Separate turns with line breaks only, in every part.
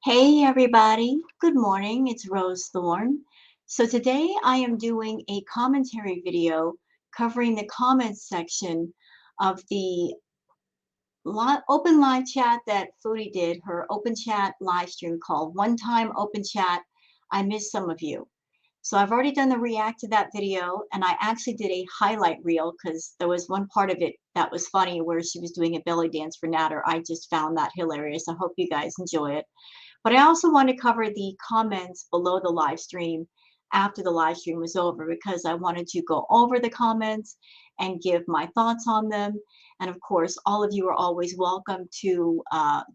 Hey everybody, good morning. It's Rose Thorne. So today I am doing a commentary video covering the comments section of the open live chat that Foodie did, her open chat live stream called One Time Open Chat. I missed some of you. So I've already done the react to that video, and I actually did a highlight reel because there was one part of it that was funny where she was doing a belly dance for Nader. I just found that hilarious. I hope you guys enjoy it. But I also want to cover the comments below the live stream after the live stream was over because I wanted to go over the comments and give my thoughts on them. And of course, all of you are always welcome to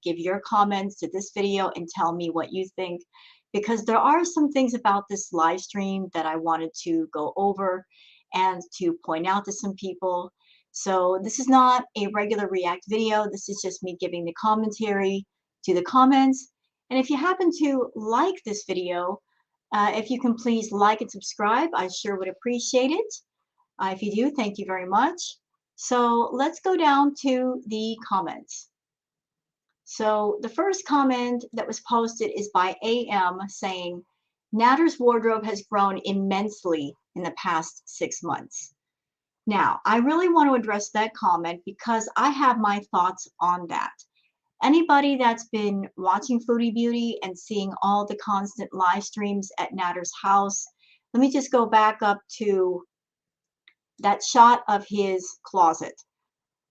give your comments to this video and tell me what you think, because there are some things about this live stream that I wanted to go over and to point out to some people. So this is not a regular react video. This is just me giving the commentary to the comments. And if you happen to like this video, if you can please like and subscribe, I sure would appreciate it. If you do, thank you very much. So let's go down to the comments. So the first comment that was posted is by AM saying, Naders Wardrobe has grown immensely in the past 6 months. Now, I really want to address that comment because I have my thoughts on that. Anybody that's been watching Foodie Beauty and seeing all the constant live streams at Nader's house, let me just go back up to that shot of his closet.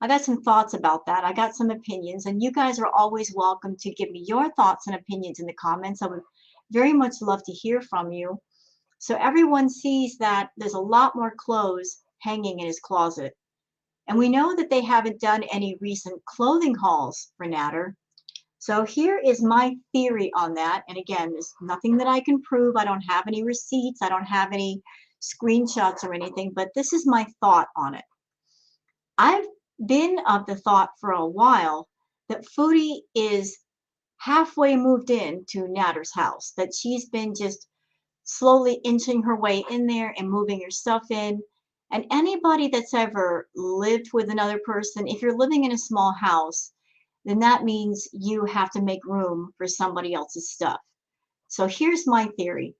I got some thoughts about that. I got some opinions, and you guys are always welcome to give me your thoughts and opinions in the comments. I would very much love to hear from you. So everyone sees that there's a lot more clothes hanging in his closet. And we know that they haven't done any recent clothing hauls for Nader. So here is my theory on that. And again, there's nothing that I can prove. I don't have any receipts. I don't have any screenshots or anything, but this is my thought on it. I've been of the thought for a while that Foodie is halfway moved in to Nader's house, that she's been just slowly inching her way in there and moving her stuff in. And anybody that's ever lived with another person, if you're living in a small house, then that means you have to make room for somebody else's stuff. So here's my theory.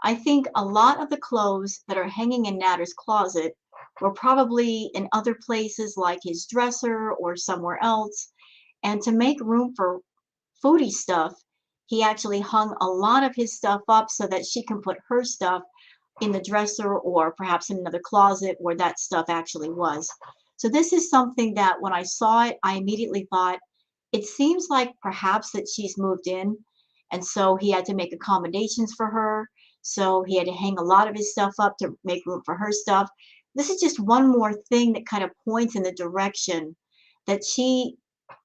I think a lot of the clothes that are hanging in Nader's closet were probably in other places like his dresser or somewhere else. And to make room for Foodie stuff, he actually hung a lot of his stuff up so that she can put her stuff in the dresser or perhaps in another closet where that stuff actually was. So this is something that when I saw it, I immediately thought, it seems like perhaps that she's moved in, and so he had to make accommodations for her. So he had to hang a lot of his stuff up to make room for her stuff. This is just one more thing that kind of points in the direction that she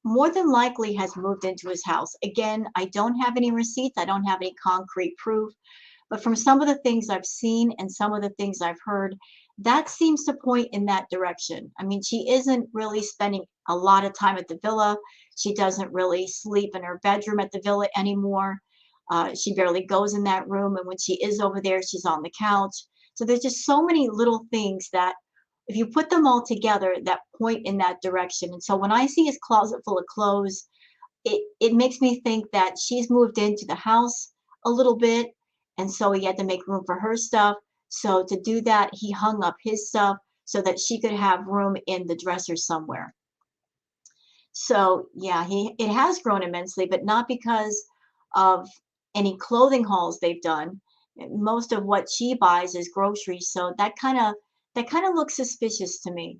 more than likely has moved into his house. Again, I don't have any receipts. I don't have any concrete proof. But from some of the things I've seen and some of the things I've heard, that seems to point in that direction. I mean, she isn't really spending a lot of time at the villa. She doesn't really sleep in her bedroom at the villa anymore. She barely goes in that room. And when she is over there, she's on the couch. So there's just so many little things that if you put them all together, that point in that direction. And so when I see his closet full of clothes, it makes me think that she's moved into the house a little bit. And so he had to make room for her stuff. So to do that, he hung up his stuff so that she could have room in the dresser somewhere. So yeah, it has grown immensely, but not because of any clothing hauls they've done. Most of what she buys is groceries, so that kind of looks suspicious to me.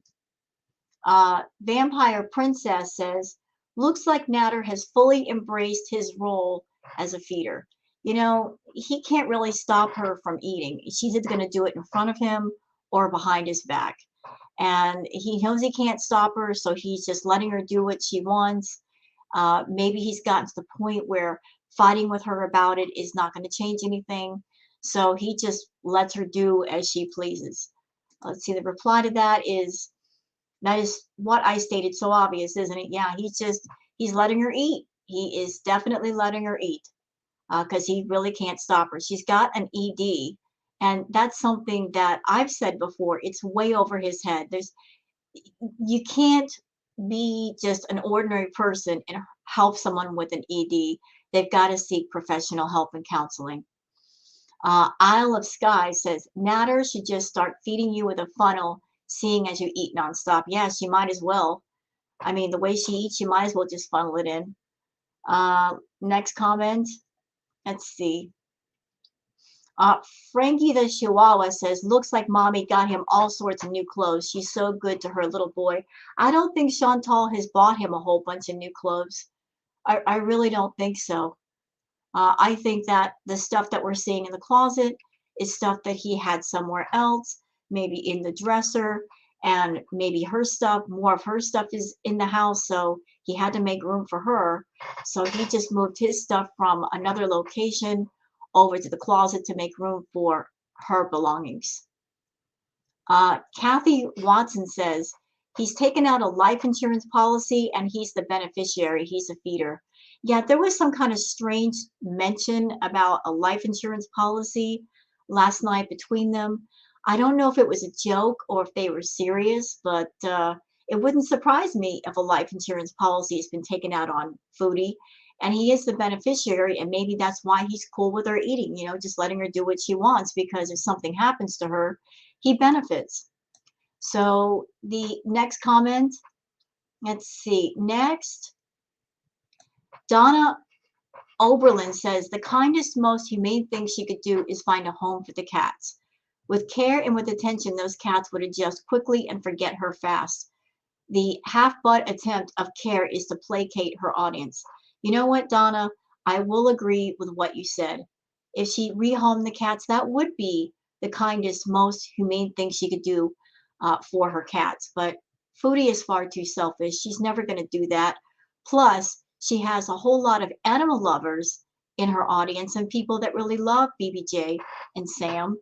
Vampire Princess says, looks like Nader has fully embraced his role as a feeder. You know, he can't really stop her from eating. She's either going to do it in front of him or behind his back. And he knows he can't stop her, so he's just letting her do what she wants. Maybe he's gotten to the point where fighting with her about it is not going to change anything. So he just lets her do as she pleases. Let's see, the reply to that is what I stated so obvious, isn't it? Yeah, he's letting her eat. He is definitely letting her eat because he really can't stop her. She's got an ED, and that's something that I've said before. It's way over his head. You can't be just an ordinary person and help someone with an ED. they've got to seek professional help and counseling. Isle of Sky says, Natter should just start feeding you with a funnel, seeing as you eat nonstop. Yeah, she might as well. I mean, the way she eats, you might as well just funnel it in. Next comment. Let's see. Uh, Frankie the Chihuahua says, looks like mommy got him all sorts of new clothes. She's so good to her little boy. I don't think Chantal has bought him a whole bunch of new clothes. I really don't think so. I think that the stuff that we're seeing in the closet is stuff that he had somewhere else, maybe in the dresser, and maybe her stuff, more of her stuff is in the house, so he had to make room for her. So he just moved his stuff from another location over to the closet to make room for her belongings. Kathy Watson says, he's taken out a life insurance policy and he's the beneficiary. He's a feeder. Yeah, there was some kind of strange mention about a life insurance policy last night between them. I don't know if it was a joke or if they were serious, but it wouldn't surprise me if a life insurance policy has been taken out on Foodie. And he is the beneficiary, and maybe that's why he's cool with her eating, just letting her do what she wants, because if something happens to her, he benefits. So the next comment, let's see. Next, Donna Oberlin says the kindest, most humane thing she could do is find a home for the cats. With care and with attention, those cats would adjust quickly and forget her fast. The half-butt attempt of care is to placate her audience. You know what, Donna? I will agree with what you said. If she rehomed the cats, that would be the kindest, most humane thing she could do for her cats. But Foodie is far too selfish. She's never going to do that. Plus, she has a whole lot of animal lovers in her audience and people that really love BBJ and Sam.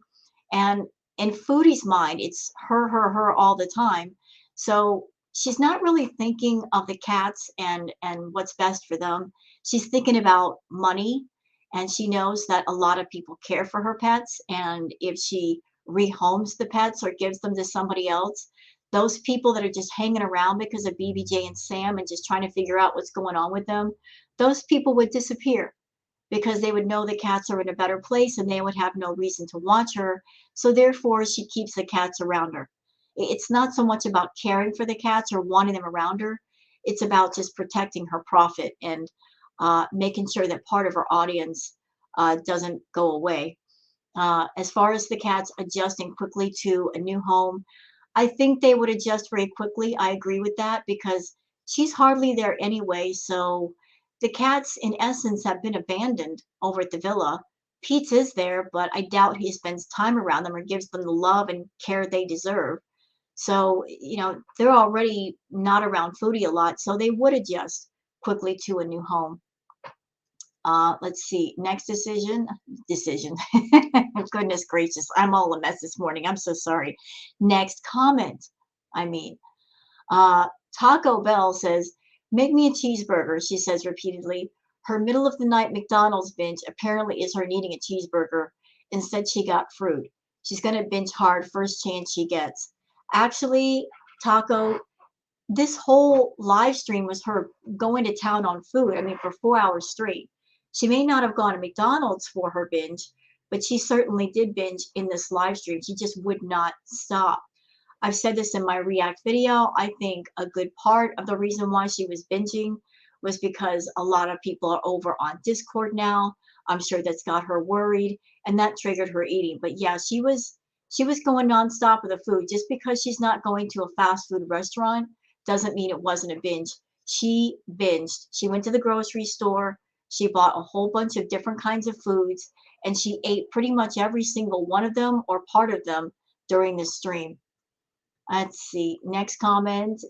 And in Foodie's mind, it's her all the time. So she's not really thinking of the cats and what's best for them. She's thinking about money, and she knows that a lot of people care for her pets, and if she rehomes the pets or gives them to somebody else, those people that are just hanging around because of BBJ and Sam and just trying to figure out what's going on with them, those people would disappear because they would know the cats are in a better place and they would have no reason to watch her. So therefore, she keeps the cats around her. It's not so much about caring for the cats or wanting them around her. It's about just protecting her profit and making sure that part of her audience doesn't go away. As far as the cats adjusting quickly to a new home, I think they would adjust very quickly. I agree with that because she's hardly there anyway. So the cats, in essence, have been abandoned over at the villa. Pete's is there, but I doubt he spends time around them or gives them the love and care they deserve. So, they're already not around Foodie a lot, so they would adjust quickly to a new home. Let's see. Next decision. Goodness gracious. I'm all a mess this morning. I'm so sorry. Next comment. I mean, Taco Bell says, make me a cheeseburger, she says repeatedly. Her middle of the night McDonald's binge apparently is her needing a cheeseburger. Instead, she got fruit. She's going to binge hard first chance she gets. Actually, Taco, this whole live stream was her going to town on food. I mean, for 4 hours straight. She may not have gone to McDonald's for her binge, but she certainly did binge in this live stream. She just would not stop. I've said this in my React video. I think a good part of the reason why she was binging was because a lot of people are over on Discord now. I'm sure that's got her worried, and that triggered her eating. But yeah, she was going nonstop with the food. Just because she's not going to a fast food restaurant doesn't mean it wasn't a binge. She binged. She went to the grocery store. She bought a whole bunch of different kinds of foods, and she ate pretty much every single one of them or part of them during the stream. Let's see. Next comment.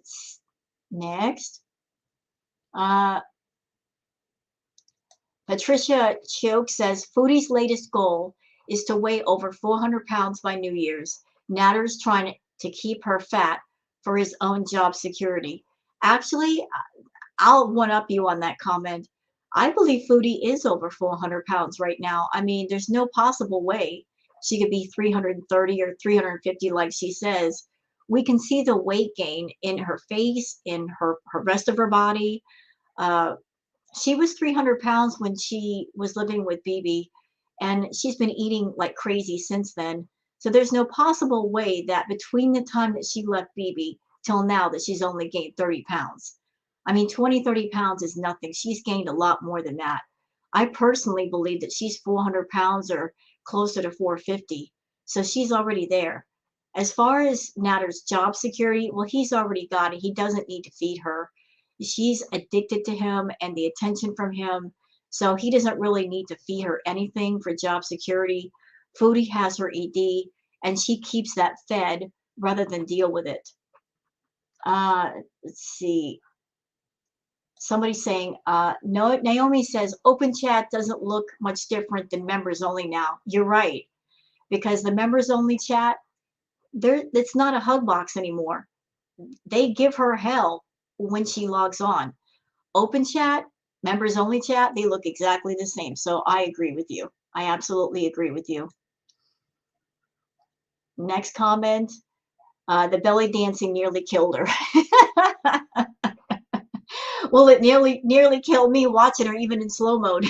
Next. Patricia Chioka says, Foodie's latest goal is to weigh over 400 pounds by New Year's. Natter's trying to keep her fat for his own job security. Actually, I'll one-up you on that comment. I believe Foodie is over 400 pounds right now. I mean, there's no possible way she could be 330 or 350 like she says. We can see the weight gain in her face, in her rest of her body. She was 300 pounds when she was living with BB, and she's been eating like crazy since then. So there's no possible way that between the time that she left BB till now that she's only gained 30 pounds. I mean, 20, 30 pounds is nothing. She's gained a lot more than that. I personally believe that she's 400 pounds or closer to 450. So she's already there. As far as Natter's job security, well, he's already got it. He doesn't need to feed her. She's addicted to him and the attention from him. So he doesn't really need to feed her anything for job security. Foodie has her ED and she keeps that fed rather than deal with it. Let's see. Somebody saying, no, Naomi says open chat doesn't look much different than members only now. You're right, because the members only chat, it's not a hug box anymore. They give her hell when she logs on. Open chat, members only chat, they look exactly the same. So I agree with you. I absolutely agree with you. Next comment, the belly dancing nearly killed her. Well, it nearly killed me watching her even in slow mode.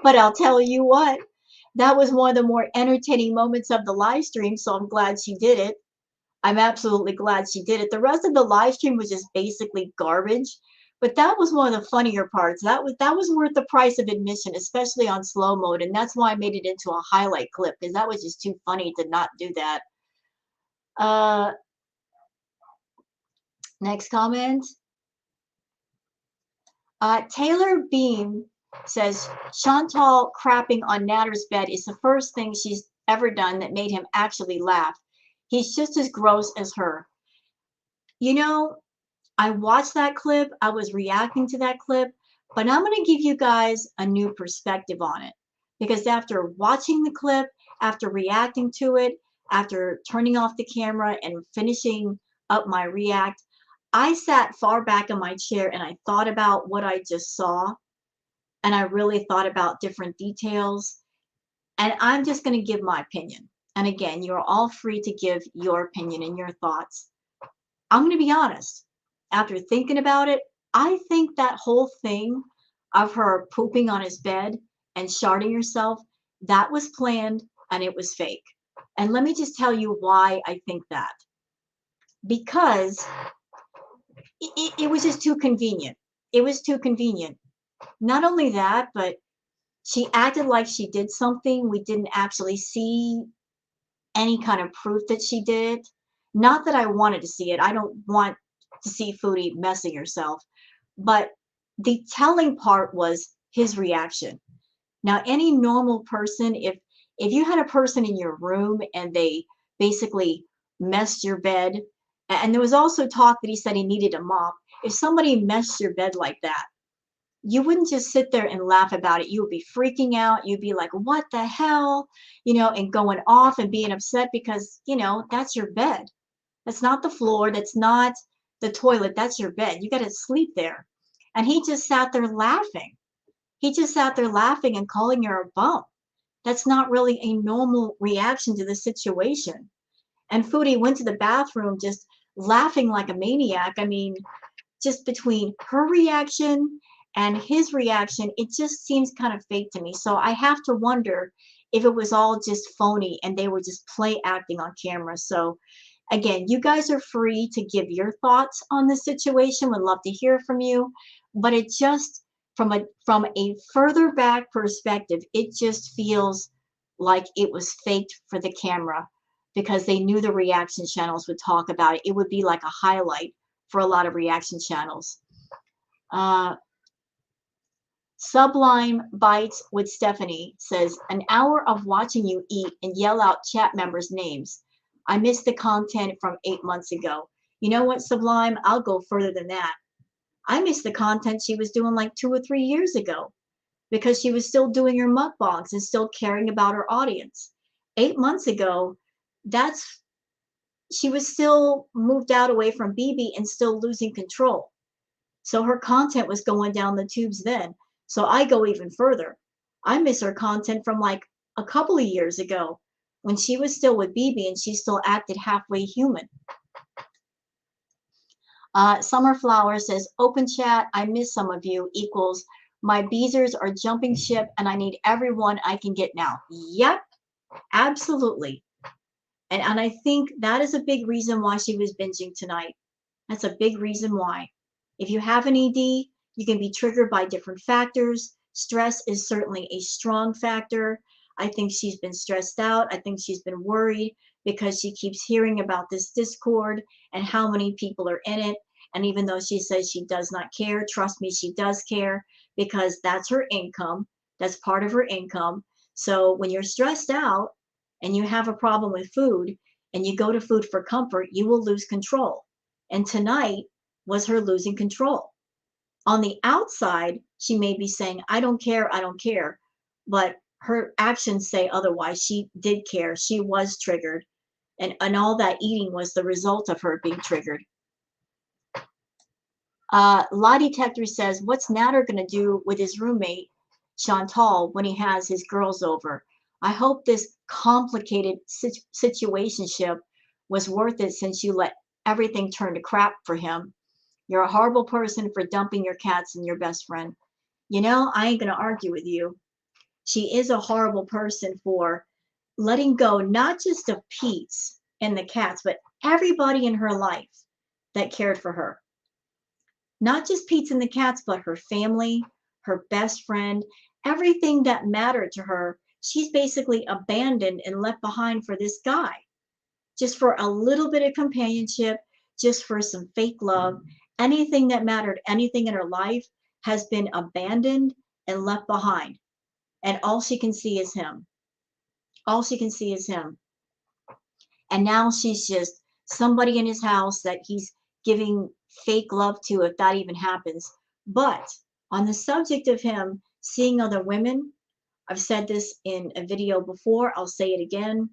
But I'll tell you what, that was one of the more entertaining moments of the live stream, so I'm glad she did it. I'm absolutely glad she did it. The rest of the live stream was just basically garbage, but that was one of the funnier parts. That was worth the price of admission, especially on slow mode, and that's why I made it into a highlight clip, because that was just too funny to not do that. Next comment. Taylor Beam says Chantal crapping on Natter's bed is the first thing she's ever done that made him actually laugh. He's just as gross as her. You know, I watched that clip. I was reacting to that clip, but I'm going to give you guys a new perspective on it. Because after watching the clip, after reacting to it, after turning off the camera and finishing up my react, I sat far back in my chair and I thought about what I just saw. And I really thought about different details. And I'm just going to give my opinion. And again, you're all free to give your opinion and your thoughts. I'm going to be honest. After thinking about it, I think that whole thing of her pooping on his bed and sharding herself, that was planned and it was fake. And let me just tell you why I think that. Because it was just too convenient. It was too convenient. Not only that, but she acted like she did something. We didn't actually see any kind of proof that she did it. Not that I wanted to see it. I don't want to see Foodie messing herself. But the telling part was his reaction. Now, any normal person, if you had a person in your room and they basically messed your bed, and there was also talk that he said he needed a mop. If somebody messed your bed like that, you wouldn't just sit there and laugh about it. You would be freaking out. You'd be like, what the hell? And going off and being upset because, that's your bed. That's not the floor. That's not the toilet. That's your bed. You got to sleep there. And he just sat there laughing. He just sat there laughing and calling her a bum. That's not really a normal reaction to the situation. And Foodie went to the bathroom just laughing like a maniac. I mean, just between her reaction and his reaction, it just seems kind of fake to me. So I have to wonder if it was all just phony and they were just play acting on camera. So again, you guys are free to give your thoughts on the situation. Would love to hear from you. But it just, from a further back perspective, it just feels like it was faked for the camera because they knew the reaction channels would talk about it. It would be like a highlight for a lot of reaction channels. Sublime Bites with Stephanie says, an hour of watching you eat and yell out chat members' names. I missed the content from 8 months ago. You know what, Sublime? I'll go further than that. I missed the content she was doing like 2 or 3 years ago because she was still doing her mukbangs and still caring about her audience. 8 months ago, she was still moved out away from BB and still losing control. So her content was going down the tubes then. So I go even further. I miss her content from like a couple of years ago when she was still with BB and she still acted halfway human. Summer Flower says, open chat, I miss some of you, equals, my beezers are jumping ship and I need everyone I can get now. Yep, absolutely. And I think that is a big reason why she was binging tonight. That's a big reason why. If you have an ED, you can be triggered by different factors. Stress is certainly a strong factor. I think she's been stressed out. I think she's been worried because she keeps hearing about this Discord and how many people are in it. And even though she says she does not care, trust me, she does care because that's her income. That's part of her income. So when you're stressed out and you have a problem with food and you go to food for comfort, you will lose control. And tonight was her losing control. On the outside, she may be saying, I don't care, I don't care. But her actions say otherwise. She did care. She was triggered. And all that eating was the result of her being triggered. La Detector says, what's Nader going to do with his roommate, Chantal, when he has his girls over? I hope this complicated situationship was worth it since you let everything turn to crap for him. You're a horrible person for dumping your cats and your best friend. You know, I ain't going to argue with you. She is a horrible person for letting go, not just of Pete's and the cats, but everybody in her life that cared for her. Not just Pete's and the cats, but her family, her best friend, everything that mattered to her, she's basically abandoned and left behind for this guy. Just for a little bit of companionship, just for some fake love, anything that mattered, anything in her life has been abandoned and left behind. And all she can see is him. All she can see is him. And now she's just somebody in his house that he's giving fake love to, if that even happens. But on the subject of him seeing other women, I've said this in a video before, I'll say it again.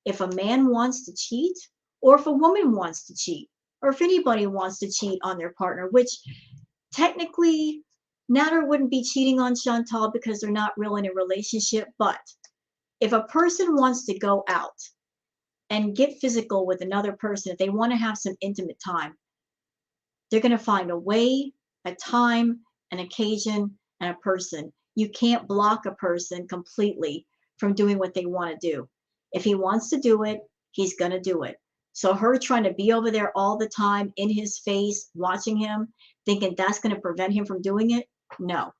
If a man wants to cheat, or if a woman wants to cheat, or if anybody wants to cheat on their partner, which technically Nader wouldn't be cheating on Chantal because they're not really in a relationship, but if a person wants to go out and get physical with another person, if they want to have some intimate time, they're going to find a way, a time, an occasion, and a person. You can't block a person completely from doing what they want to do. If he wants to do it, he's going to do it. So her trying to be over there all the time in his face, watching him, thinking that's going to prevent him from doing it, no.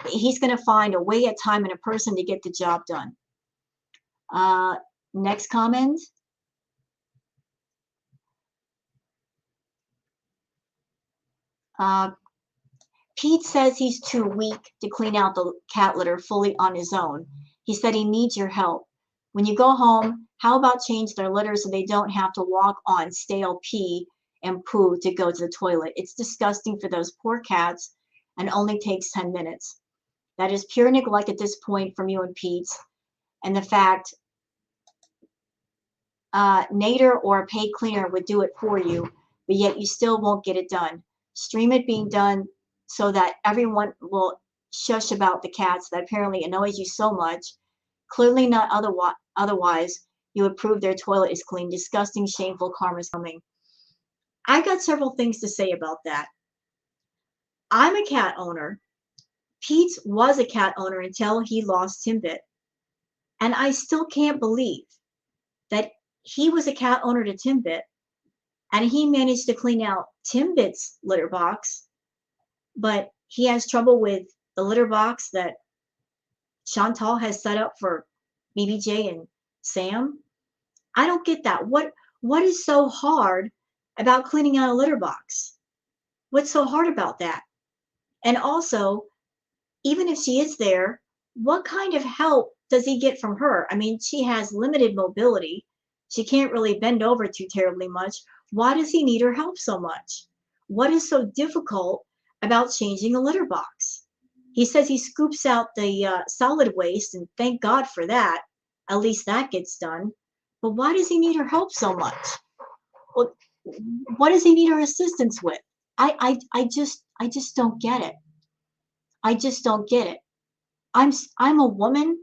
He's going to find a way, a time, and a person to get the job done. Next comment. Pete says he's too weak to clean out the cat litter fully on his own. He said he needs your help. When you go home, how about change their litter so they don't have to walk on stale pee and poo to go to the toilet? It's disgusting for those poor cats and only takes 10 minutes. That is pure neglect at this point from you and Pete. And the fact Nader or a paid cleaner would do it for you, but yet you still won't get it done. Stream it being done so that everyone will shush about the cats that apparently annoys you so much. Clearly not otherwise, you would prove their toilet is clean. Disgusting, shameful karma's coming. I got several things to say about that. I'm a cat owner. Pete was a cat owner until he lost Timbit. And I still can't believe that he was a cat owner to Timbit and he managed to clean out Timbit's litter box, but he has trouble with the litter box that Chantal has set up for BBJ and Sam. I don't get that. What is so hard about cleaning out a litter box? What's so hard about that? And also, even if she is there, what kind of help does he get from her? I mean, she has limited mobility. She can't really bend over too terribly much. Why does he need her help so much? What is so difficult about changing a litter box? He says he scoops out the solid waste, and thank God for that. At least that gets done. But why does he need her help so much? Well, what does he need her assistance with? I just don't get it. I just don't get it. I'm a woman.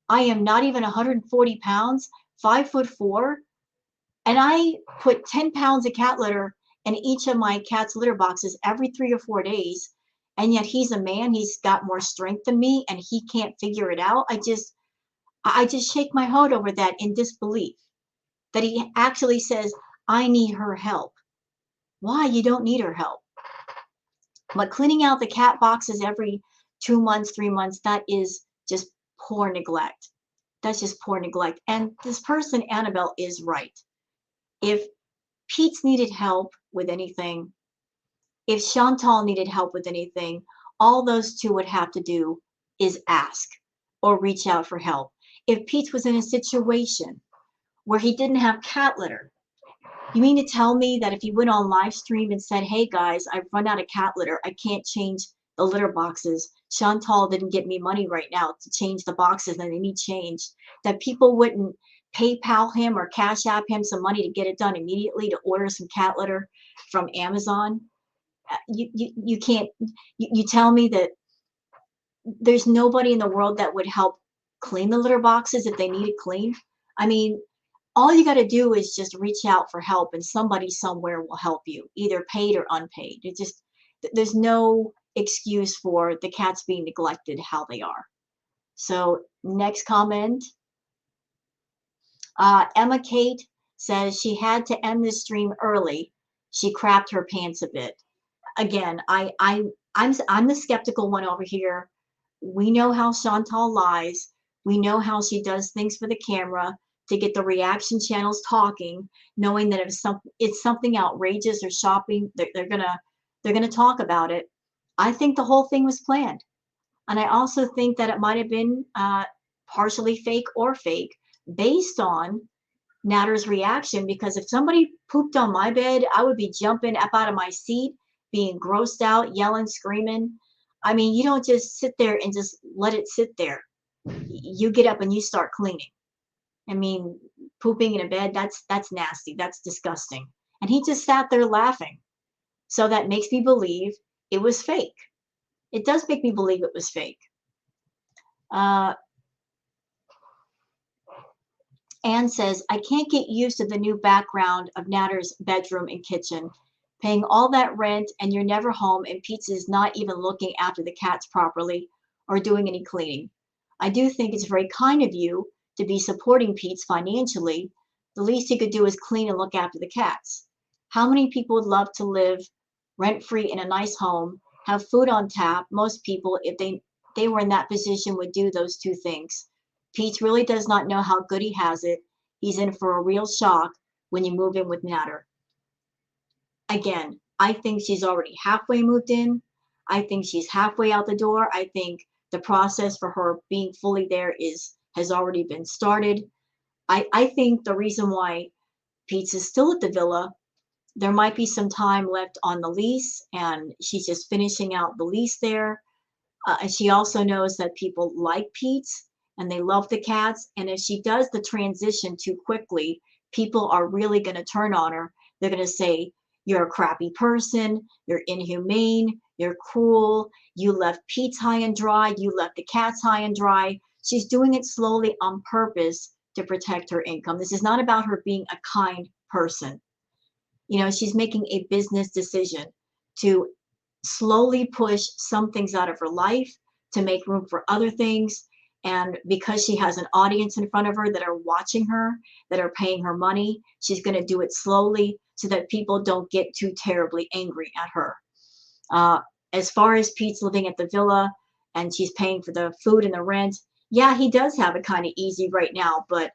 I am not even 140 pounds, 5'4", and I put 10 pounds of cat litter in each of my cat's litter boxes every 3 or 4 days, and yet he's a man, he's got more strength than me, and he can't figure it out. I just shake my head over that in disbelief that he actually says, I need her help. Why? You don't need her help. But cleaning out the cat boxes every 2 months, 3 months, that is just poor neglect. That's just poor neglect. And this person, Annabelle, is right. If Pete's needed help with anything, if Chantal needed help with anything, all those two would have to do is ask or reach out for help. If Pete was in a situation where he didn't have cat litter, you mean to tell me that if he went on live stream and said, hey guys, I've run out of cat litter, I can't change the litter boxes, Chantal didn't get me money right now to change the boxes and they need changed, that people wouldn't PayPal him or Cash App him some money to get it done immediately to order some cat litter from Amazon? You can't, you tell me that there's nobody in the world that would help clean the litter boxes if they need it cleaned? I mean, all you got to do is just reach out for help and somebody somewhere will help you, either paid or unpaid. It just, there's no excuse for the cats being neglected how they are. So next comment, Emma Kate says she had to end this stream early. She crapped her pants a bit. Again, I'm the skeptical one over here. We know how Chantal lies. We know how she does things for the camera to get the reaction channels talking, knowing that if it's something outrageous or shocking, they're gonna talk about it. I think the whole thing was planned, and I also think that it might have been partially fake or fake based on Natter's reaction, because if somebody pooped on my bed, I would be jumping up out of my seat, being grossed out, yelling, screaming. I mean, you don't just sit there and just let it sit there. You get up and you start cleaning. I mean, pooping in a bed, that's nasty. That's disgusting. And he just sat there laughing. So that makes me believe it was fake. It does make me believe it was fake. Anne says, I can't get used to the new background of Natter's bedroom and kitchen. Paying all that rent and you're never home and Pete's not even looking after the cats properly or doing any cleaning. I do think it's very kind of you to be supporting Pete's financially. The least he could do is clean and look after the cats. How many people would love to live rent-free in a nice home, have food on tap? Most people, if they were in that position, would do those two things. Pete really does not know how good he has it. He's in for a real shock when you move in with Natter. Again, I think she's already halfway moved in. I think she's halfway out the door. I think the process for her being fully there has already been started. I think the reason why Pete's is still at the villa, there might be some time left on the lease, and she's just finishing out the lease there. And she also knows that people like Pete's and they love the cats. And if she does the transition too quickly, people are really going to turn on her. They're going to say, you're a crappy person, you're inhumane, you're cruel, you left Pete's high and dry, you left the cats high and dry. She's doing it slowly on purpose to protect her income. This is not about her being a kind person. You know, she's making a business decision to slowly push some things out of her life to make room for other things. And because she has an audience in front of her that are watching her, that are paying her money, she's going to do it slowly so that people don't get too terribly angry at her. As far as Pete's living at the villa and she's paying for the food and the rent, yeah, he does have it kind of easy right now, but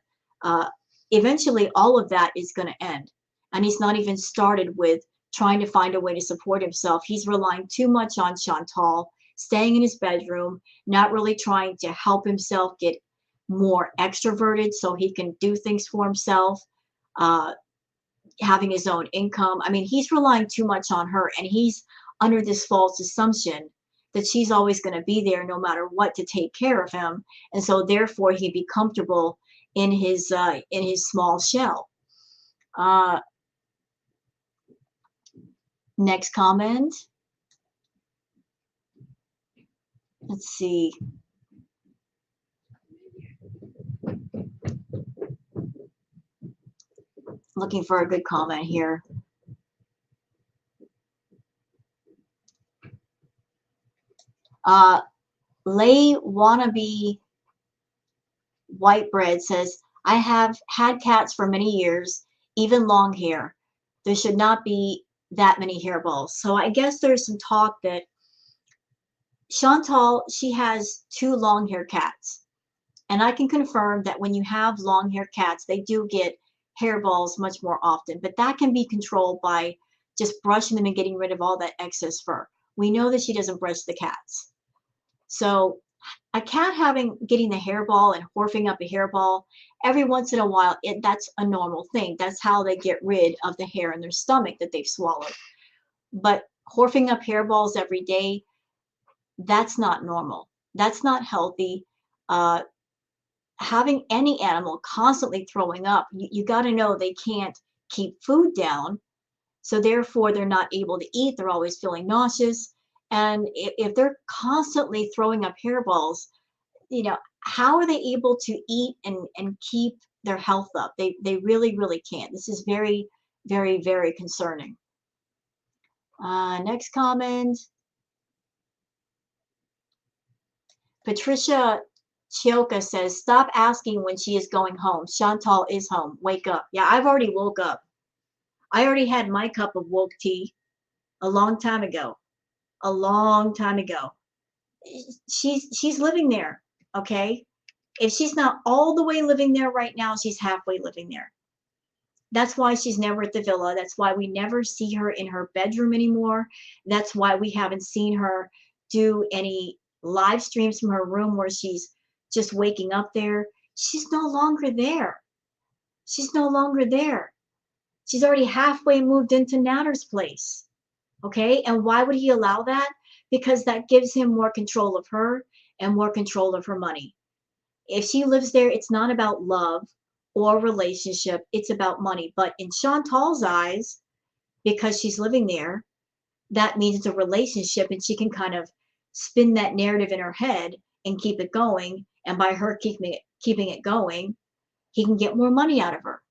eventually all of that is going to end. And he's not even started with trying to find a way to support himself. He's relying too much on Chantal, staying in his bedroom, not really trying to help himself get more extroverted so he can do things for himself, having his own income. I mean, he's relying too much on her, and he's under this false assumption that she's always going to be there no matter what to take care of him. And so therefore he'd be comfortable in his small shell. Next comment. Let's see. Looking for a good comment here. Uh, Lay Wannabe White Bread says, I have had cats for many years, even long hair. There should not be that many hairballs. So I guess there's some talk that Chantal, she has two long hair cats. And I can confirm that when you have long hair cats, they do get hairballs much more often. But that can be controlled by just brushing them and getting rid of all that excess fur. We know that she doesn't brush the cats. So a cat getting the hairball and horfing up a hairball every once in a while, that's a normal thing. That's how they get rid of the hair in their stomach that they've swallowed. But horfing up hairballs every day, that's not normal. That's not healthy. Uh, Having any animal constantly throwing up, you got to know they can't keep food down. So therefore, they're not able to eat. They're always feeling nauseous. And if they're constantly throwing up hairballs, how are they able to eat and keep their health up? They really, really can't. This is very, very, very concerning. Next comment. Patricia Chioka says, stop asking when she is going home. Chantal is home. Wake up. Yeah, I've already woke up. I already had my cup of woke tea a long time ago. A long time ago. She's living there, okay? If she's not all the way living there right now, she's halfway living there. That's why she's never at the villa. That's why we never see her in her bedroom anymore. That's why we haven't seen her do any live streams from her room where she's just waking up there. She's no longer there. She's no longer there. She's already halfway moved into Natter's place. Okay? And why would he allow that? Because that gives him more control of her and more control of her money. If she lives there, it's not about love or relationship, it's about money. But in Chantal's eyes, because she's living there, that means it's a relationship, and she can kind of spin that narrative in her head and keep it going. And by her keeping it going, he can get more money out of her.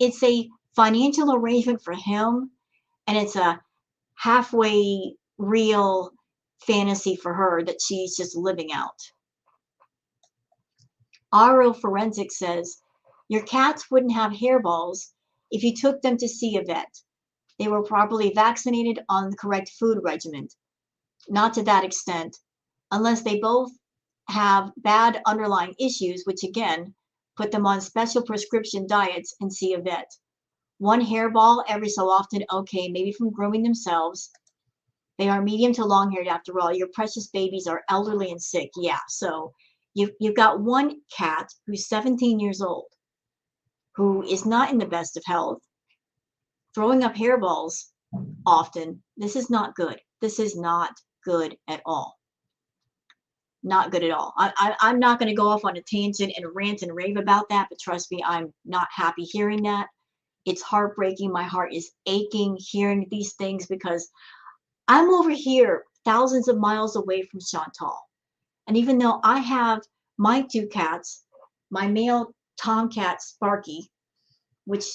It's a financial arrangement for him, and it's a halfway real fantasy for her that she's just living out. Aro Forensic says, your cats wouldn't have hairballs if you took them to see a vet. They were properly vaccinated on the correct food regimen. Not to that extent, unless they both have bad underlying issues, which again, put them on special prescription diets and see a vet. One hairball every so often, okay, maybe from grooming themselves. They are medium to long haired after all. Your precious babies are elderly and sick. Yeah, so you've got one cat who's 17 years old, who is not in the best of health, throwing up hairballs often. This is not good. This is not good at all. Not good at all. I'm not going to go off on a tangent and rant and rave about that, but trust me, I'm not happy hearing that. It's heartbreaking. My heart is aching hearing these things because I'm over here thousands of miles away from Chantal. And even though I have my two cats, my male tomcat Sparky, which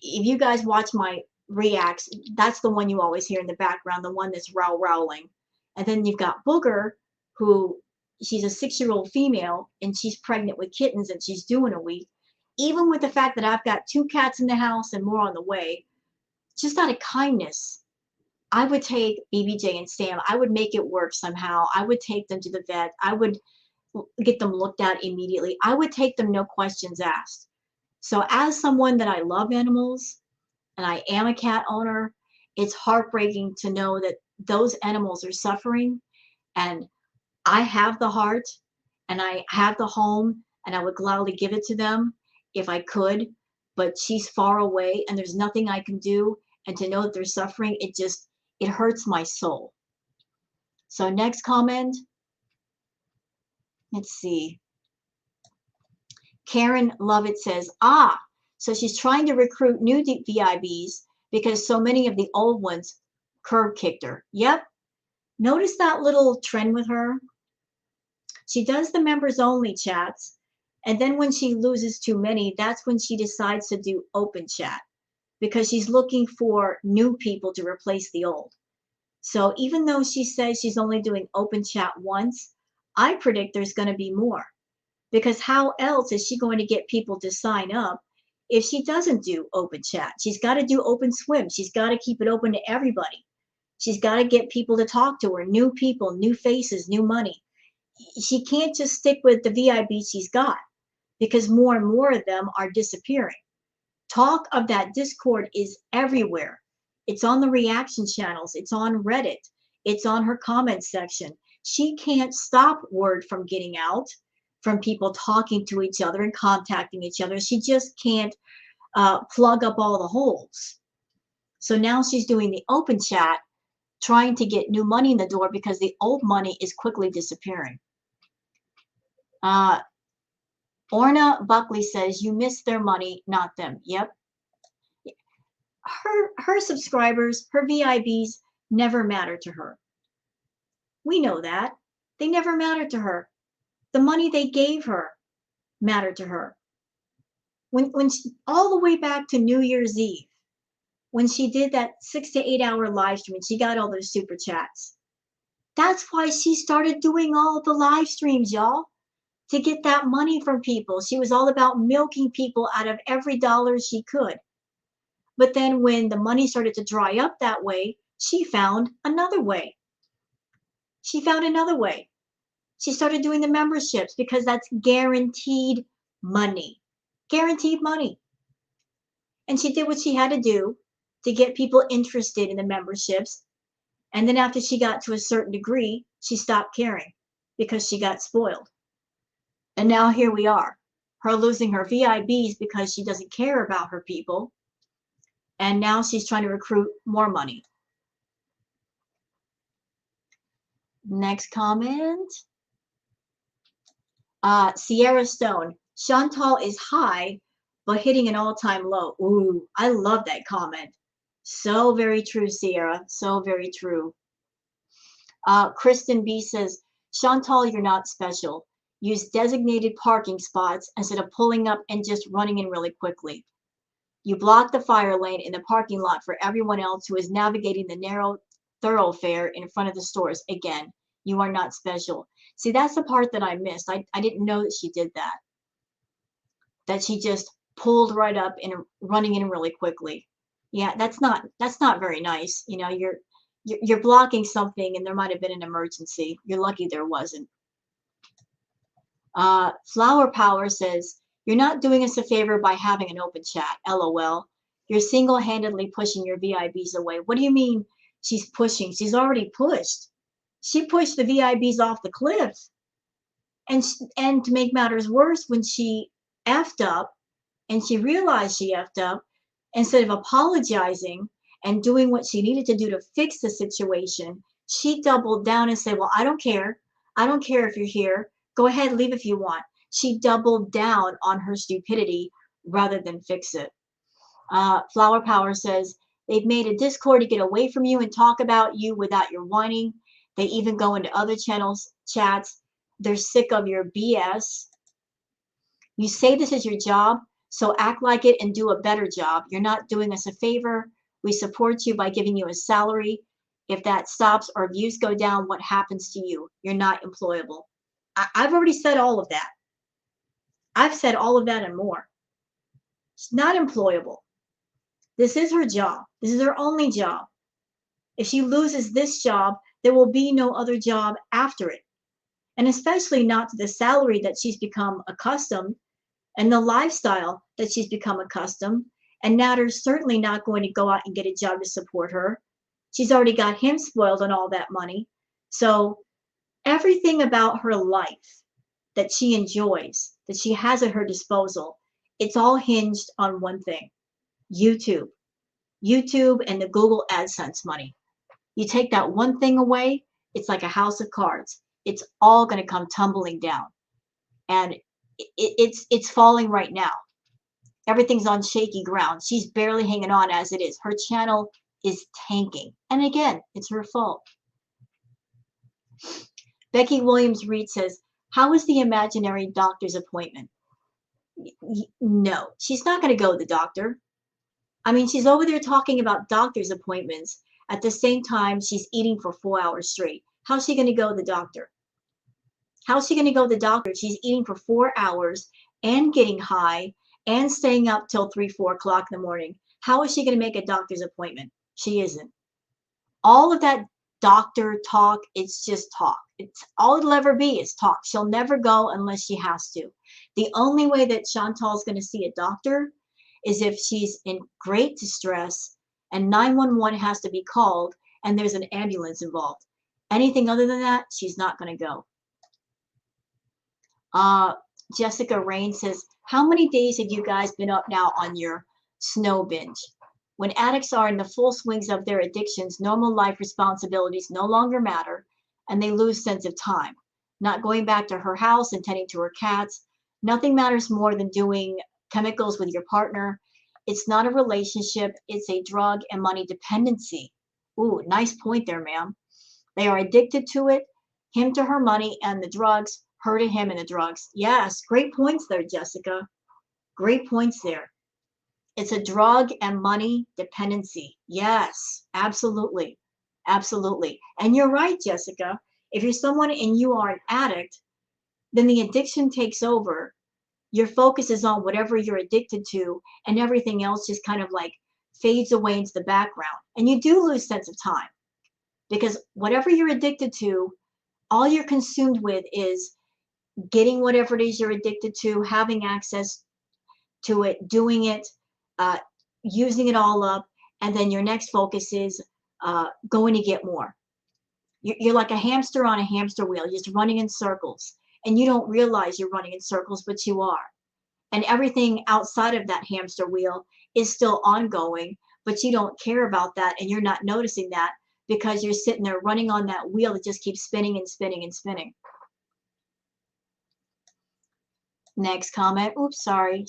if you guys watch my reacts, that's the one you always hear in the background, the one that's rowling. And then you've got Booger, who she's a 6-year-old female and she's pregnant with kittens and she's due in a week. Even with the fact that I've got two cats in the house and more on the way, just out of kindness, I would take BBJ and Sam. I would make it work somehow. I would take them to the vet. I would get them looked at immediately. I would take them, no questions asked. So as someone that I love animals and I am a cat owner, it's heartbreaking to know that those animals are suffering, and I have the heart and I have the home and I would gladly give it to them if I could, but she's far away and there's nothing I can do. And to know that they're suffering, it hurts my soul. So next comment, let's see. Karen Lovett says, so she's trying to recruit new VIBs because so many of the old ones curb kicked her. Yep. Notice that little trend with her? She does the members only chats, and then when she loses too many, that's when she decides to do open chat because she's looking for new people to replace the old. So even though she says she's only doing open chat once, I predict there's going to be more, because how else is she going to get people to sign up if she doesn't do open chat? She's got to do open swim. She's got to keep it open to everybody. She's got to get people to talk to her, new people, new faces, new money. She can't just stick with the VIB she's got, because more and more of them are disappearing. Talk of that Discord is everywhere. It's on the reaction channels. It's on Reddit. It's on her comment section. She can't stop word from getting out, from people talking to each other and contacting each other. She just can't plug up all the holes. So now she's doing the open chat, trying to get new money in the door because the old money is quickly disappearing. Orna Buckley says, you miss their money, not them. Yep. Her subscribers, her VIBs never matter to her. We know that. They never mattered to her. The money they gave her mattered to her. When she, all the way back to New Year's Eve, when she did that 6 to 8 hour live stream and she got all those super chats. That's why she started doing all the live streams, y'all, to get that money from people. She was all about milking people out of every dollar she could. But then when the money started to dry up that way, she found another way. She found another way. She started doing the memberships because that's guaranteed money. Guaranteed money. And she did what she had to do to get people interested in the memberships. And then after she got to a certain degree, she stopped caring because she got spoiled. And now here we are, her losing her VIBs because she doesn't care about her people. And now she's trying to recruit more money. Next comment. Sierra Stone. Chantal is high, but hitting an all-time low. Ooh, I love that comment. So very true, Sierra. So very true. Kristen B says, Chantal, you're not special. Use designated parking spots instead of pulling up and just running in really quickly. You block the fire lane in the parking lot for everyone else who is navigating the narrow thoroughfare in front of the stores. Again, you are not special. See, that's the part that I missed. I didn't know that she did that. That she just pulled right up and running in really quickly. Yeah, that's not very nice. You know, you're blocking something and there might have been an emergency. You're lucky there wasn't. Flower Power says, you're not doing us a favor by having an open chat. LOL. You're single-handedly pushing your VIBs away. What do you mean she's pushing? She's already pushed. She pushed the VIBs off the cliff. And to make matters worse, when she effed up and she realized she effed up, instead of apologizing and doing what she needed to do to fix the situation, she doubled down and said, well, I don't care. I don't care if you're here. Go ahead, leave if you want. She doubled down on her stupidity rather than fix it. Flower Power says, they've made a Discord to get away from you and talk about you without your whining. They even go into other channels, chats. They're sick of your BS. You say this is your job, so act like it and do a better job. You're not doing us a favor. We support you by giving you a salary. If that stops or views go down, what happens to you? You're not employable. I've already said all of that. I've said all of that and more. She's not employable. This is her job. This is her only job. If she loses this job, there will be no other job after it. And especially not to the salary that she's become accustomed and the lifestyle that she's become accustomed. And Naders certainly not going to go out and get a job to support her. She's already got him spoiled on all that money. So everything about her life that she enjoys, that she has at her disposal, it's all hinged on one thing: YouTube. YouTube and the Google AdSense money. You take that one thing away, it's like a house of cards. It's all going to come tumbling down. And it's falling right now. Everything's on shaky ground. She's barely hanging on as it is. Her channel is tanking. And again, it's her fault. Becky Williams-Reed says, how is the imaginary doctor's appointment? No, she's not going to go to the doctor. I mean, she's over there talking about doctor's appointments At the same time, she's eating for 4 hours straight. How's she going to go to the doctor? How's she going to go to the doctor if she's eating for 4 hours and getting high and staying up till 3, 4 o'clock in the morning? How is she going to make a doctor's appointment? She isn't. All of that doctor talk, it's just talk. It's all it'll ever be is talk. She'll never go unless she has to. The only way that Chantal's going to see a doctor is if she's in great distress and 911 has to be called and there's an ambulance involved. Anything other than that, she's not going to go. Jessica Rain says, how many days have you guys been up now on your snow binge? When addicts are in the full swings of their addictions, normal life responsibilities no longer matter, and they lose sense of time. Not going back to her house and tending to her cats. Nothing matters more than doing chemicals with your partner. It's not a relationship. It's a drug and money dependency. Ooh, nice point there, ma'am. They are addicted to it. Him to her money and the drugs, her to him and the drugs. Yes, great points there, Jessica. Great points there. It's a drug and money dependency. Yes, absolutely. Absolutely. And you're right, Jessica. If you're someone and you are an addict, then the addiction takes over. Your focus is on whatever you're addicted to, and everything else just kind of like fades away into the background. And you do lose sense of time because whatever you're addicted to, all you're consumed with is getting whatever it is you're addicted to, having access to it, doing it, uh, using it all up, and then your next focus is going to get more. You're like a hamster on a hamster wheel, just running in circles, and you don't realize you're running in circles, but you are. And everything outside of that hamster wheel is still ongoing, but you don't care about that, and you're not noticing that because you're sitting there running on that wheel that just keeps spinning and spinning and spinning. Next comment. Oops, sorry.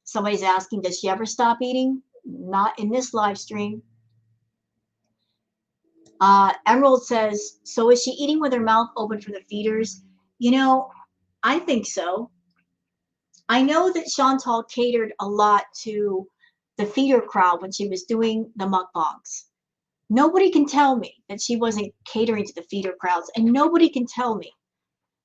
Somebody's asking, does she ever stop eating? Not in this live stream. Emerald says, so is she eating with her mouth open for the feeders? You know, I think so. I know that Chantal catered a lot to the feeder crowd when she was doing the mukbangs. Nobody can tell me that she wasn't catering to the feeder crowds, and nobody can tell me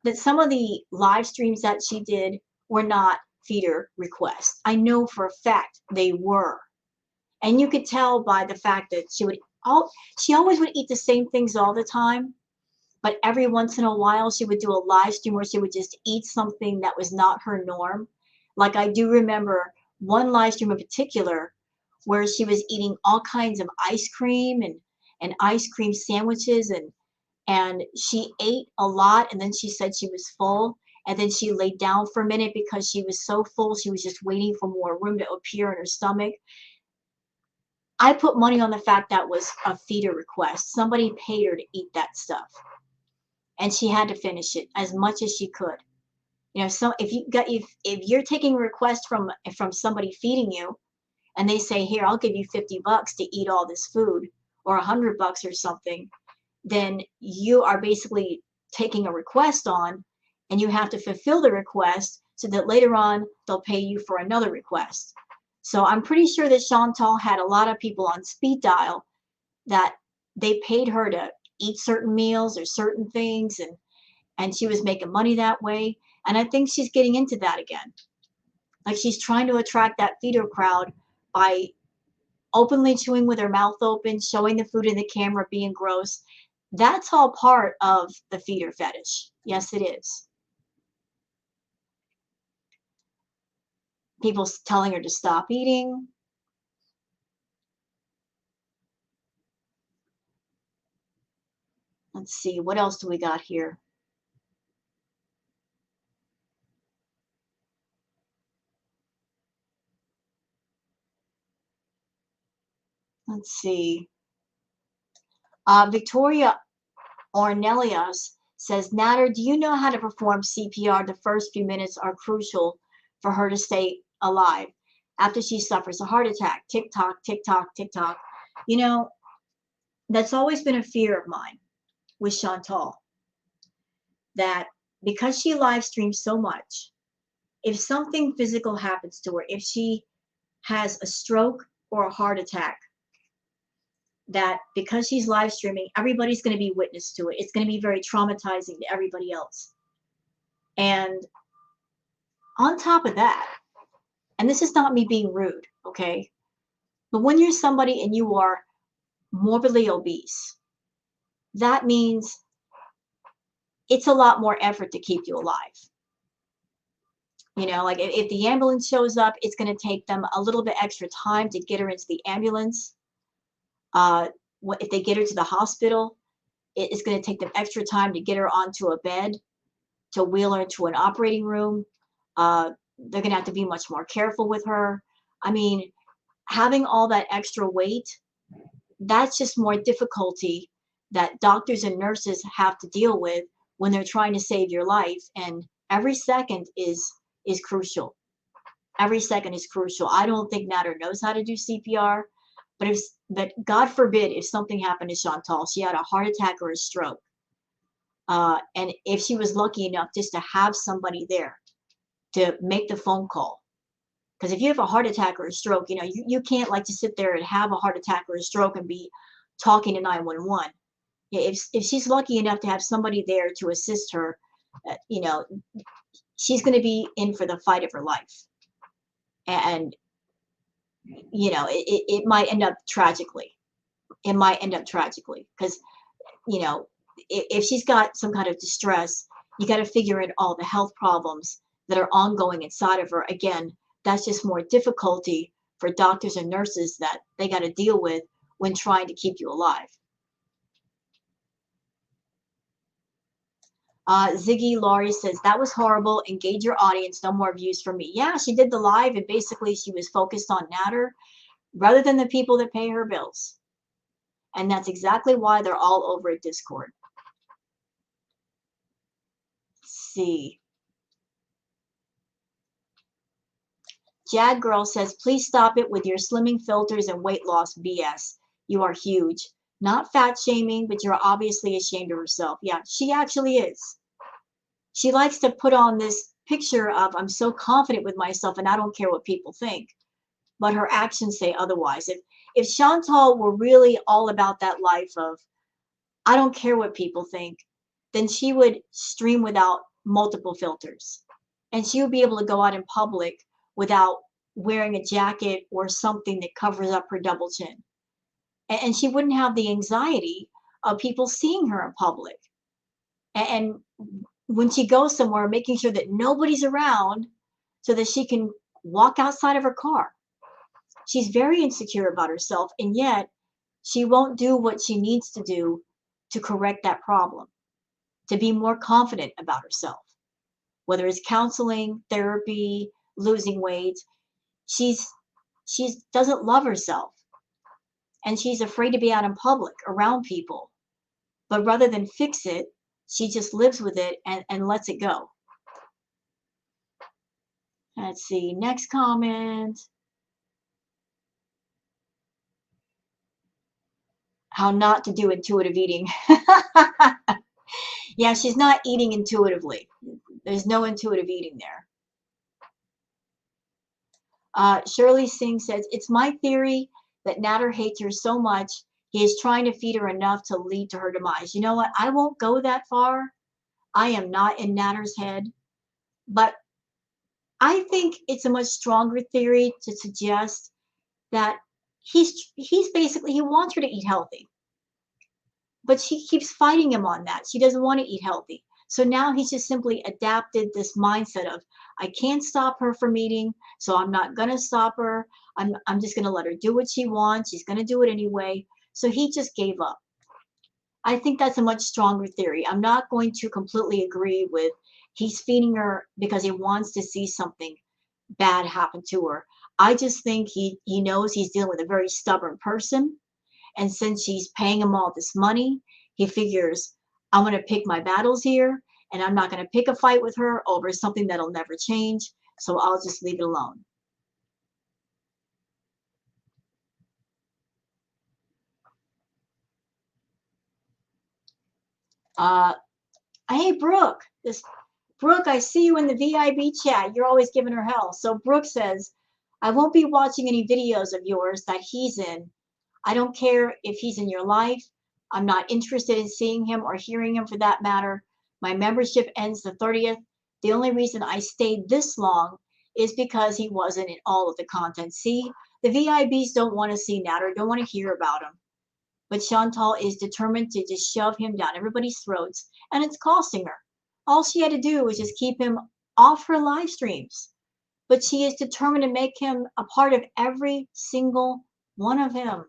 that some of the live streams that she did were not feeder requests. I know for a fact they were. And you could tell by the fact that she always would eat the same things all the time, but every once in a while she would do a live stream where she would just eat something that was not her norm. Like I do remember one live stream in particular where she was eating all kinds of ice cream and ice cream sandwiches and she ate a lot and then she said she was full and then she laid down for a minute because she was so full she was just waiting for more room to appear in her stomach. I put money on the fact that was a feeder request. Somebody paid her to eat that stuff. And she had to finish it as much as she could. You know, so if you're taking a request from somebody feeding you and they say, here, I'll give you $50 to eat all this food or $100 or something, then you are basically taking a request on and you have to fulfill the request so that later on they'll pay you for another request. So I'm pretty sure that Chantal had a lot of people on speed dial that they paid her to eat certain meals or certain things and she was making money that way. And I think she's getting into that again. Like she's trying to attract that feeder crowd by openly chewing with her mouth open, showing the food in the camera, being gross. That's all part of the feeder fetish. Yes, it is. People telling her to stop eating. Let's see, what else do we got here? Let's see. Victoria Ornelius says, Nader, do you know how to perform CPR? The first few minutes are crucial for her to stay alive after she suffers a heart attack. Tick tock, tick tock, tick tock. You know, that's always been a fear of mine with Chantal, that because she live streams so much, if something physical happens to her, if she has a stroke or a heart attack, that because she's live streaming, everybody's going to be witness to it. It's going to be very traumatizing to everybody else. And on top of that, and this is not me being rude, okay? But when you're somebody and you are morbidly obese, that means it's a lot more effort to keep you alive. You know, like if the ambulance shows up, it's going to take them a little bit extra time to get her into the ambulance. If they get her to the hospital, it's going to take them extra time to get her onto a bed, to wheel her into an operating room. They're going to have to be much more careful with her. I mean, having all that extra weight, that's just more difficulty that doctors and nurses have to deal with when they're trying to save your life. And every second is crucial. Every second is crucial. I don't think Nader knows how to do CPR, but God forbid if something happened to Chantal, she had a heart attack or a stroke. And if she was lucky enough just to have somebody there to make the phone call. Because if you have a heart attack or a stroke, you know, you can't like to sit there and have a heart attack or a stroke and be talking to 911. If she's lucky enough to have somebody there to assist her, you know, she's going to be in for the fight of her life. And, you know, it might end up tragically. It might end up tragically because, you know, if she's got some kind of distress, you got to figure in all the health problems that are ongoing inside of her. Again, that's just more difficulty for doctors and nurses that they got to deal with when trying to keep you alive. Ziggy Laurie says, that was horrible. Engage your audience. No more views for me. Yeah, she did the live, and basically she was focused on Nader rather than the people that pay her bills. And that's exactly why they're all over at Discord. Let's see. Jad Girl says, please stop it with your slimming filters and weight loss BS. You are huge. Not fat shaming, but you're obviously ashamed of herself. Yeah, she actually is. She likes to put on this picture of, I'm so confident with myself and I don't care what people think. But her actions say otherwise. If Chantal were really all about that life of, I don't care what people think, then she would stream without multiple filters. And she would be able to go out in public without wearing a jacket or something that covers up her double chin. And she wouldn't have the anxiety of people seeing her in public. And when she goes somewhere, making sure that nobody's around so that she can walk outside of her car. She's very insecure about herself, and yet she won't do what she needs to do to correct that problem, to be more confident about herself. Whether it's counseling, therapy, losing weight, she doesn't love herself, and she's afraid to be out in public around people. But rather than fix it, she just lives with it and lets it go. Let's see, next comment. How not to do intuitive eating. Yeah, she's not eating intuitively. There's no intuitive eating there. Shirley Singh says, it's my theory that Nader hates her so much, he is trying to feed her enough to lead to her demise. You know what? I won't go that far. I am not in Nader's head. But I think it's a much stronger theory to suggest that he's basically, he wants her to eat healthy. But she keeps fighting him on that. She doesn't want to eat healthy. So now he's just simply adapted this mindset of, I can't stop her from eating, so I'm not going to stop her. I'm just going to let her do what she wants. She's going to do it anyway. So he just gave up. I think that's a much stronger theory. I'm not going to completely agree with he's feeding her because he wants to see something bad happen to her. I just think he knows he's dealing with a very stubborn person. And since she's paying him all this money, he figures, I'm going to pick my battles here, and I'm not going to pick a fight with her over something that'll never change, so I'll just leave it alone. Hey, Brooke. Brooke, I see you in the VIB chat. You're always giving her hell. So Brooke says, I won't be watching any videos of yours that he's in. I don't care if he's in your life. I'm not interested in seeing him or hearing him for that matter. My membership ends the 30th. The only reason I stayed this long is because he wasn't in all of the content. See, the VIBs don't want to see Nader, don't want to hear about him. But Chantal is determined to just shove him down everybody's throats, and it's costing her. All she had to do was just keep him off her live streams. But she is determined to make him a part of every single one of them.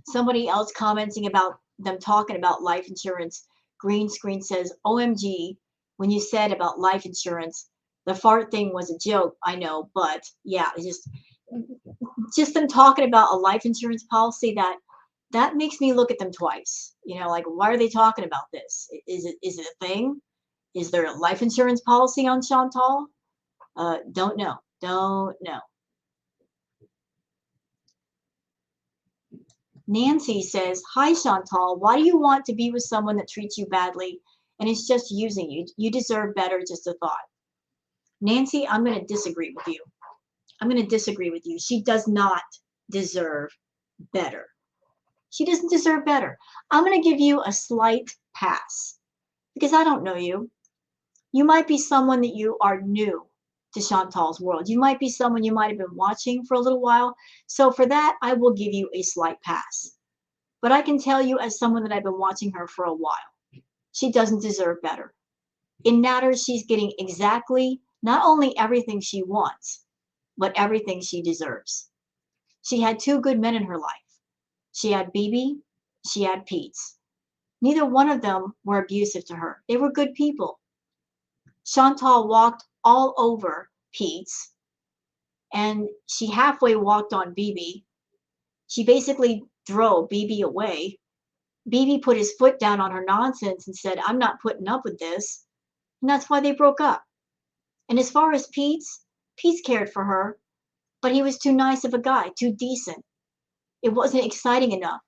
Somebody else commenting about them talking about life insurance. Greenscreen says, OMG, when you said about life insurance, the fart thing was a joke, I know, but yeah, it's just them talking about a life insurance policy that makes me look at them twice. You know, like, why are they talking about this? Is it a thing? Is there a life insurance policy on Chantal? Don't know. Don't know. Nancy says, hi, Chantal. Why do you want to be with someone that treats you badly and is just using you? You deserve better, just a thought. Nancy, I'm going to disagree with you. I'm going to disagree with you. She does not deserve better. She doesn't deserve better. I'm going to give you a slight pass because I don't know you. You might be someone that you are new to Chantal's world. You might be someone you might have been watching for a little while. So for that, I will give you a slight pass. But I can tell you as someone that I've been watching her for a while, she doesn't deserve better. In Naders, she's getting exactly not only everything she wants, but everything she deserves. She had two good men in her life. She had BB, she had Pete's. Neither one of them were abusive to her. They were good people. Chantal walked all over Pete's, and she halfway walked on BB. She basically drove BB away. BB put his foot down on her nonsense and said, I'm not putting up with this. And that's why they broke up. And as far as Pete's cared for her, but he was too nice of a guy, too decent. It wasn't exciting enough.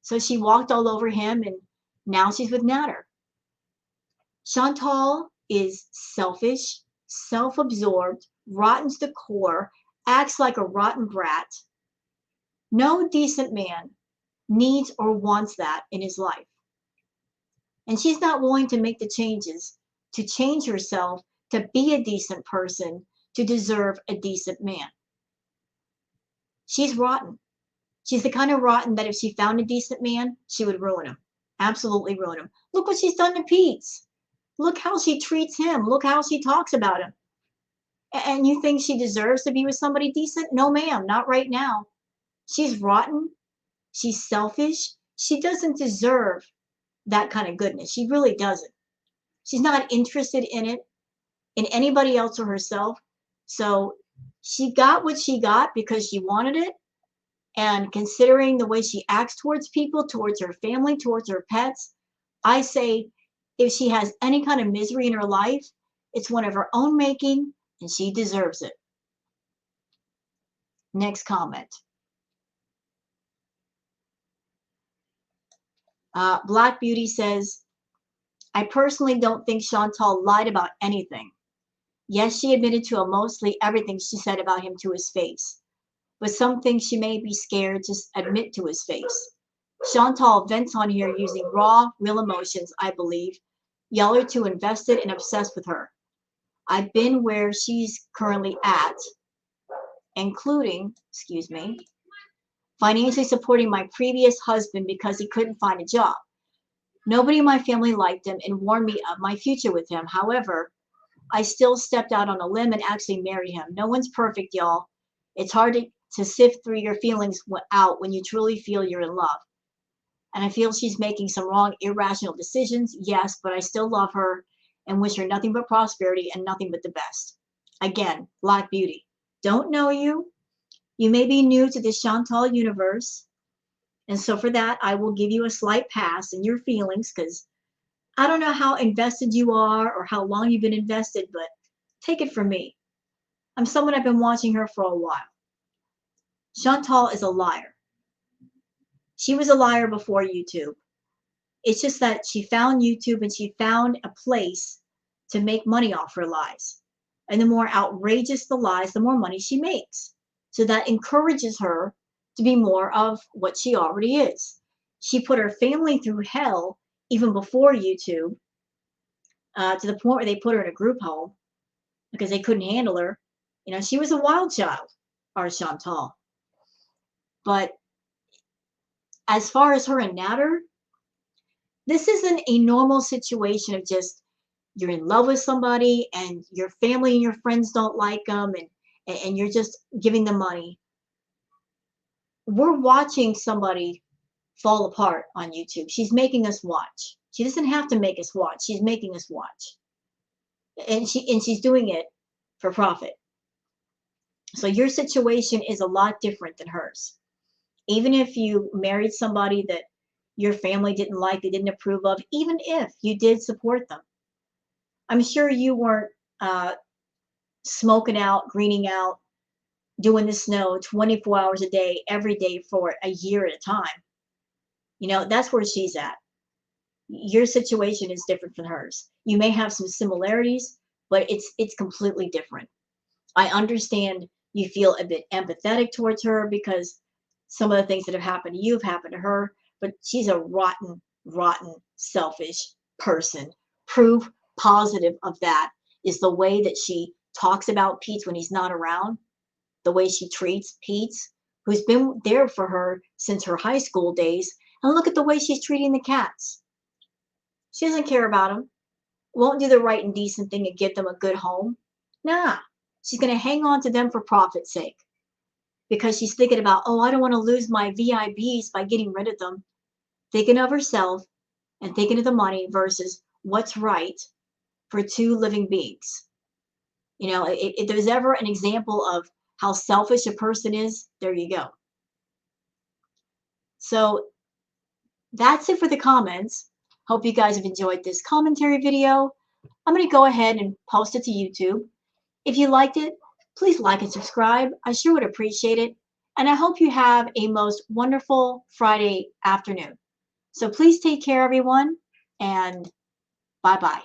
So she walked all over him, and now she's with Nader. Chantal is selfish, self-absorbed, rotten to the core, acts like a rotten brat. No decent man needs or wants that in his life. And she's not willing to make the changes to change herself to be a decent person, to deserve a decent man. She's rotten. She's the kind of rotten that if she found a decent man, she would ruin him. Absolutely ruin him. Look what she's done to Pete's. Look how she treats him. Look how she talks about him. And you think she deserves to be with somebody decent? No, ma'am, not right now. She's rotten. She's selfish. She doesn't deserve that kind of goodness. She really doesn't. She's not interested in it, in anybody else or herself. So she got what she got because she wanted it. And considering the way she acts towards people, towards her family, towards her pets, I say if she has any kind of misery in her life, it's one of her own making, and she deserves it. Next comment. Black Beauty says, I personally don't think Chantal lied about anything. Yes, she admitted to mostly everything she said about him to his face, but some things she may be scared to admit to his face. Chantal vents on here using raw, real emotions, I believe. Y'all are too invested and obsessed with her. I've been where she's currently at, including, financially supporting my previous husband because he couldn't find a job. Nobody in my family liked him and warned me of my future with him. However, I still stepped out on a limb and actually married him. No one's perfect, y'all. It's hard to sift through your feelings out when you truly feel you're in love. And I feel she's making some wrong, irrational decisions, yes, but I still love her and wish her nothing but prosperity and nothing but the best. Again, Black Beauty. Don't know you. You may be new to the Chantal universe. And so for that, I will give you a slight pass in your feelings because I don't know how invested you are or how long you've been invested, but take it from me. I'm someone I've been watching her for a while. Chantal is a liar. She was a liar before YouTube. It's just that she found YouTube and she found a place to make money off her lies. And the more outrageous the lies, the more money she makes. So that encourages her to be more of what she already is. She put her family through hell even before YouTube, to the point where they put her in a group home because they couldn't handle her. You know, she was a wild child, our Chantal. But as far as her and Nader, this isn't a normal situation of just you're in love with somebody and your family and your friends don't like them, and you're just giving them money. We're watching somebody fall apart on YouTube. She's making us watch. She doesn't have to make us watch. She's making us watch. And she's doing it for profit. So your situation is a lot different than hers. Even if you married somebody that your family didn't like, they didn't approve of, even if you did support them, I'm sure you weren't smoking out, greening out, doing the snow 24 hours a day, every day for a year at a time. You know, that's where she's at. Your situation is different from hers. You may have some similarities, but it's completely different. I understand you feel a bit empathetic towards her because some of the things that have happened to you have happened to her, but she's a rotten, rotten, selfish person. Proof positive of that is the way that she talks about Pete when he's not around, the way she treats Pete, who's been there for her since her high school days. And look at the way she's treating the cats. She doesn't care about them, won't do the right and decent thing and give them a good home. Nah, she's going to hang on to them for profit's sake because she's thinking about, oh, I don't want to lose my VIBs by getting rid of them. Thinking of herself and thinking of the money versus what's right for two living beings. You know, if there's ever an example of how selfish a person is, there you go. So that's it for the comments. Hope you guys have enjoyed this commentary video. I'm going to go ahead and post it to YouTube. If you liked it, please like and subscribe. I sure would appreciate it. And I hope you have a most wonderful Friday afternoon. So please take care, everyone, and bye-bye.